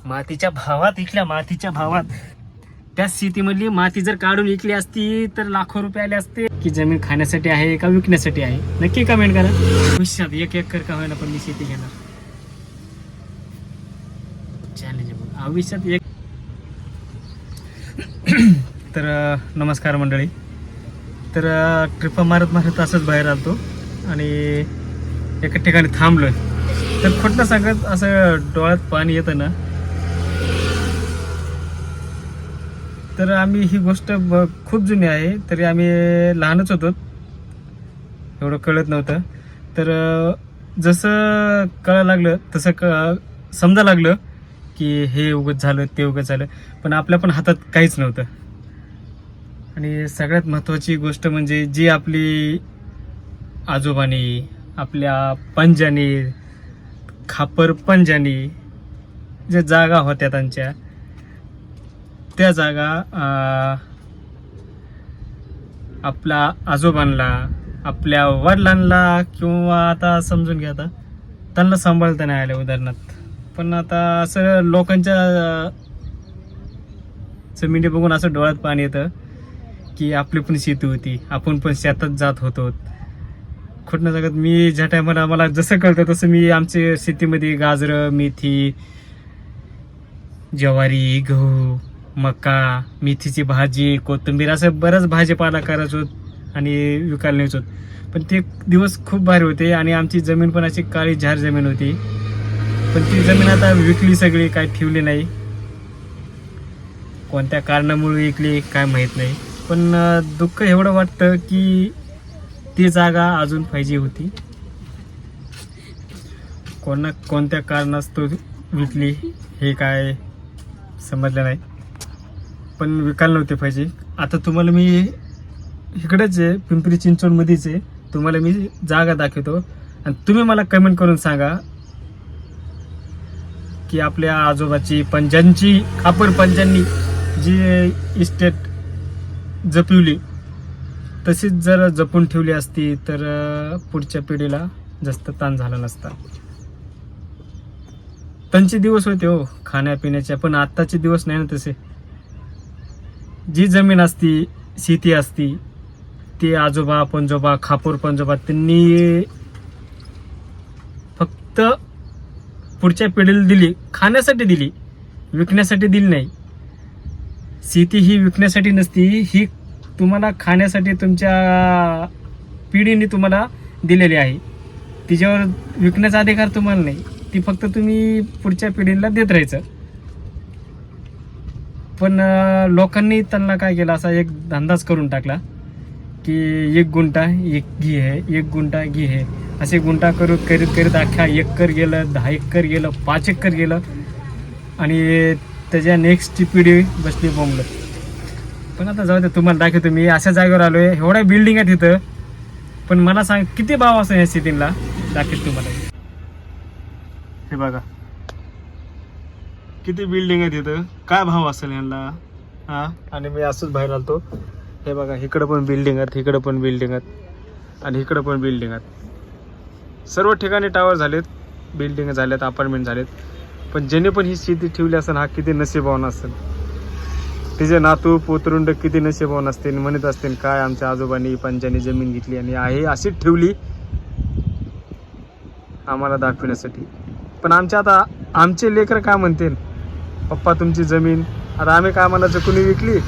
मातीच्या भावात इकल्या मातीच्या भावात त्या स्थितीमधली माती जर काढून विकली असती तर लाखो रुपये आले असते. की जमीन खाण्यासाठी आहे का विकण्यासाठी आहे नक्की कमेंट करा. भविष्यात एक एकर का होईना पण मी शेती घेणार. चॅलेंज भविष्यात एक. तर नमस्कार मंडळी. तर ट्रिपा मारत मारत असंच बाहेर आलतो आणि एका ठिकाणी थांबलोय. तर खोटं सांगत असं डोळ्यात पाणी येतं ना. तर आम्ही ही गोष्ट खूप जुनी आहे तरी आम्ही लहानच होतो एवढं कळत नव्हतं. तर जसं कळायला लागलं तसं समजा लागलं की हे उगत झालं ते उगत झालं पण आपल्या पण हातात काहीच नव्हतं. आणि सगळ्यात महत्त्वाची गोष्ट म्हणजे जी आपली आजोबांनी आपल्या पंजानी खापर पंजानी ज्या जागा होत्या त्यांच्या त्या जागा आपल्या आजोबांना आपल्या वडिलांना किंवा आता समजून घ्या आता त्यांना सांभाळता नाही आलं उदाहरणार्थ. पण आता असं लोकांच्या जमिनी बघून असं डोळ्यात पाणी येतं की आपली पण शेती होती आपण पण शेतात जात होतो. खोटं सांगत मी ज्या टायमाला मला जसं कळतं तसं मी आमच्या शेतीमध्ये गाजरं मेथी ज्वारी गहू मका मेथीची भाजी कोथिंबीर असं बरंच भाजीपाला करायचो आणि विकायला न्यायचो. पण ते दिवस खूप भारी होते आणि आमची जमीन पण अशी काळी झार जमीन होती. पण ती जमीन आता विकली सगळी काय ठेवली नाही. कोणत्या कारणामुळे विकली काय माहीत नाही. पण दुःख एवढं वाटतं की ती जागा अजून पाहिजे होती. कोणत्या कारणास्तव विकली हे काय समजलं नाही पण विकायला नव्हते पाहिजे. आता तुम्हाला मी इकडेच आहे पिंपरी चिंचवडमध्येच आहे तुम्हाला मी जागा दाखवतो आणि तुम्ही मला कमेंट करून सांगा की आपल्या आजोबाची पंजांची खापर पंजांनी जी इस्टेट जपवली तशीच जर जपून ठेवली असती तर पुढच्या पिढीला जास्त ताण झाला नसता. त्यांचे दिवस होते हो खाण्यापिण्याचे पण आत्ताचे दिवस नाही ना तसे. जी जमीन असती शेती असती ती आजोबा पंजोबा खापूर पंजोबा त्यांनी फक्त पुढच्या पिढीला दिली खाण्यासाठी दिली विकण्यासाठी दिली नाही. शेती ही विकण्यासाठी नसती ही तुम्हाला खाण्यासाठी तुमच्या पिढीने तुम्हाला दिलेली आहे. तिच्यावर विकण्याचा अधिकार तुम्हाला नाही. ती फक्त तुम्ही पुढच्या पिढीला देत राहायचं. पण लोकांनी त्यांना काय केलं असा एक धंदाच करून टाकला की 1 गुंठा एक घी आहे 1 गुंठा घी आहे असे गुंठा करीत करीत अख्खा एकर गेलं 10 एकर गेलं 5 एकर गेलं आणि त्याच्या नेक्स्ट पिढी बसली बोंबलत. पण आता जाऊ दे तुम्हाला दाखवतो मी अशा जागेवर आलोय एवढ्या बिल्डिंग आहेत तिथं. पण मला सांग किती भाव असतो या सिटीला दाखवतो तुम्हाला. हे बघा किती बिल्डिंग आहे तिथं काय भाव असेल यांना. हा आणि मी असंच बाहेर आलतो. हे बघा इकडं पण बिल्डिंग आहेत इकडं पण बिल्डिंग आहेत आणि इकडं पण बिल्डिंग आहेत. सर्व ठिकाणी टावर झालेत बिल्डिंग झाल्यात अपार्टमेंट झालेत. पण ज्याने पण ही शेती ठेवली असेल हा किती नशीबवान असेल. तिचे नातू पोतरुंड किती नशीबवान असतील म्हणत असतील काय आमच्या आजोबांनी पंजांनी जमीन घेतली आणि आहे अशीच ठेवली आम्हाला दाखवण्यासाठी. पण आता आमचे लेकर काय म्हणतील पप्पा तुमची जमीन आता आम्ही काय म्हणायचं कुणी विकली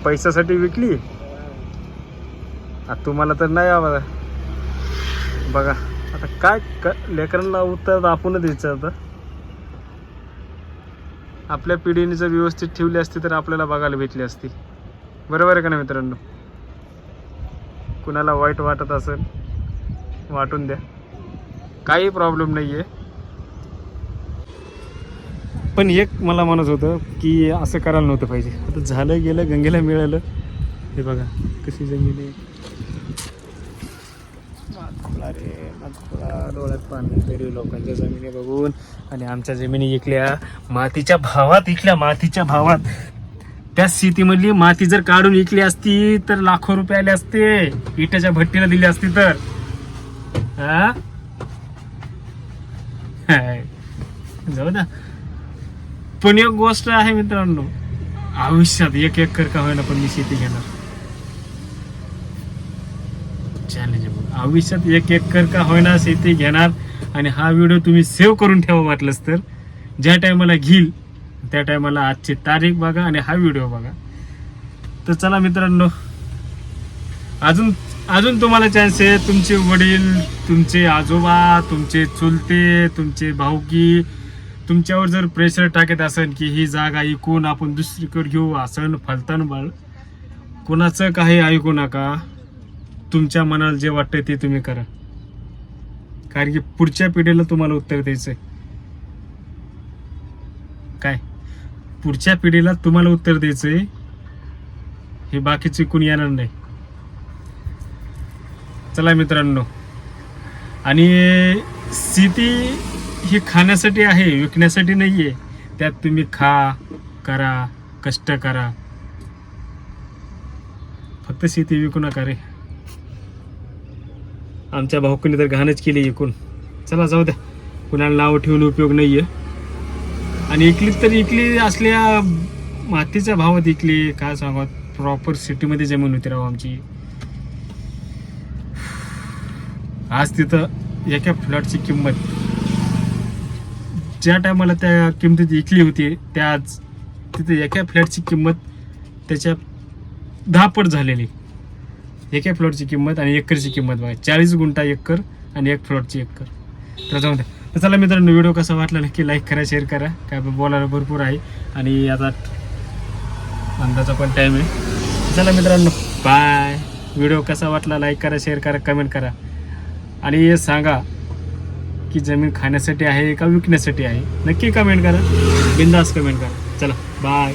पैशासाठी विकली. तुम्हाला तर नाही आवाज बघा आता काय लेकरांना उत्तर आपणच द्यायचं. आता आपल्या पिढीने जर व्यवस्थित ठेवली असती तर आपल्याला बघायला भेटली असती. बरोबर आहे का नाही मित्रांनो. कुणाला वाईट वाटत असेल वाटून द्या काही प्रॉब्लेम नाही आहे. पण एक मला म्हणत होतं की असं करायला नव्हतं पाहिजे. आता झालं गेलं गंगेला मिळालं. हे बघा कशी जमीन आहे. डोळ्यात पाणी तरी लोकांच्या जमिनी बघून आणि आमच्या जमिनी इकल्या मातीच्या भावात इकल्या मातीच्या भावात. त्या शेतीमधली माती जर काढून विकली असती तर लाखो रुपये आले असते. इटाच्या भट्टीला दिली असती तर जाऊ द्या. पण एक गोष्ट आहे मित्रांनो, आयुष्यात 1 एकर का होईना पण मी शेती घेणार. चॅलेंज आहे बघ. आयुष्यात 1 एकर का होईना शेती घेणार. आणि हा व्हिडिओ तुम्ही सेव्ह करून ठेवा वाटलंच तर. ज्या टायमाला घेईल त्या टायमाला आजची तारीख बघा आणि हा व्हिडिओ बघा. तर चला मित्रांनो, अजून तुम्हाला चान्स आहे. तुमचे वडील, तुमचे आजोबा, तुमचे चुलते, तुमचे भाऊकी तुमच्यावर जर प्रेशर टाकत असेल की ही जागा ऐकून आपण दुसरीकडे घेऊ, असं फलतान बळ, कोणाचं काही ऐकू नका. तुमच्या मनाला जे वाटतं ते तुम्ही करा. कारण की पुढच्या पिढीला तुम्हाला उत्तर द्यायचंय. काय पुढच्या पिढीला तुम्हाला उत्तर द्यायचंय, हे बाकीचे कोणी येणार नाही. चला मित्रांनो, आणि शेती ही खाण्यासाठी आहे, विकण्यासाठी नाहीये. त्यात तुम्ही खा, करा, कष्ट करा. फक्त शेती विकू नका रे. आमच्या भाऊकडे तर घाणच केली विकून. चला जाऊ द्या, कुणाला नाव ठेवून उपयोग नाहीये. आणि इकली तर इकली असल्या मातीच्या भावात इकली, काय सांगत. प्रॉपर सिटीमध्ये जमीन होती राव आमची. आज तिथं एका फ्लॅटची किंमत ज्या टायमाला त्या किंमतीत इकली होती, त्या आज तिथे एका फ्लॅटची किंमत त्याच्या 10 पट झालेली. एका फ्लॉटची किंमत आणि एकरची किंमत बघा. 40 गुंठा एकर आणि 1 फ्लॉटची एकर. तर जाऊ द्या. तर चला मित्रांनो, व्हिडिओ कसा वाटला नक्की लाईक करा, शेअर करा. काय बोलायला भरपूर आहे आणि आता अंदाजा पण टाईम आहे. चला मित्रांनो, बाय. व्हिडिओ कसा वाटला लाईक करा, शेअर करा, कमेंट करा. आणि हे सांगा की जमीन खाण्यासाठी आहे का विकण्यासाठी आहे. नक्की कमेंट करा, बिंदास कमेंट करा. चला बाय.